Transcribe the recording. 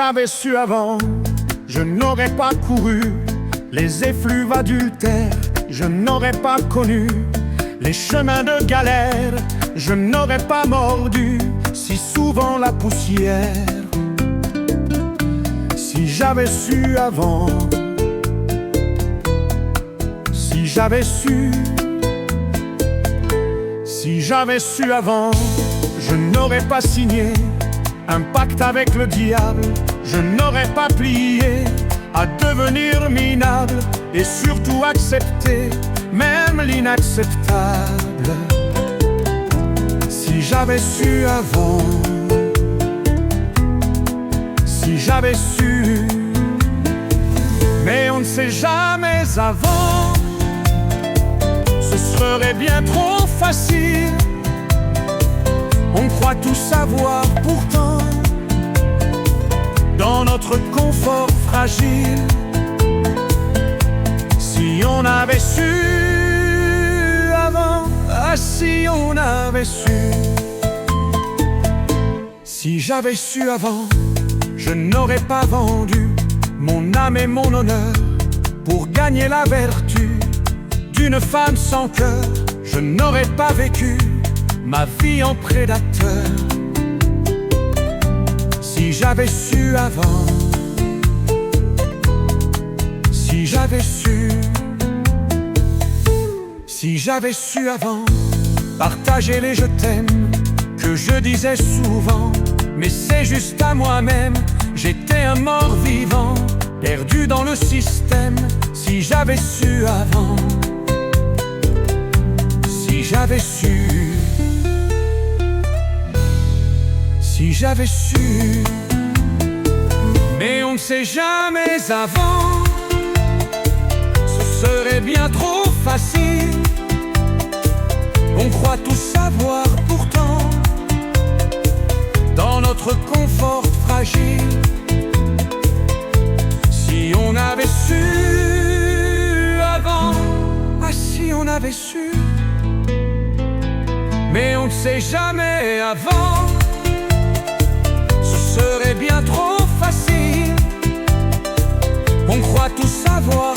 j'avais su avant, je n'aurais pas couru les effluves adultères, je n'aurais pas connu les chemins de galère, je n'aurais pas mordu si souvent la poussière. Si j'avais su avant, si j'avais su avant, je n'aurais pas signé un pacte avec le diable, je n'aurais pas plié à devenir minable et surtout accepter même l'inacceptable. Si j'avais su avant, si j'avais su, mais on ne sait jamais avant, ce serait bien trop facile. On croit tout savoir pourtant, dans notre confort fragile. Si on avait su avant, ah si on avait su. Si j'avais su avant, je n'aurais pas vendu mon âme et mon honneur pour gagner la vertu d'une femme sans cœur. Je n'aurais pas vécu ma vie en prédateur. Si j'avais su avant, si j'avais su, si j'avais su avant, partager les je t'aime que je disais souvent, mais c'est juste à moi-même, j'étais un mort vivant, perdu dans le système. Si j'avais su avant, si j'avais su, si j'avais su, mais on ne sait jamais avant, ce serait bien trop facile. On croit tout savoir pourtant, dans notre confort fragile. Si on avait su avant, ah si on avait su, mais on ne sait jamais avant, ce serait bien trop facile. On croit tout savoir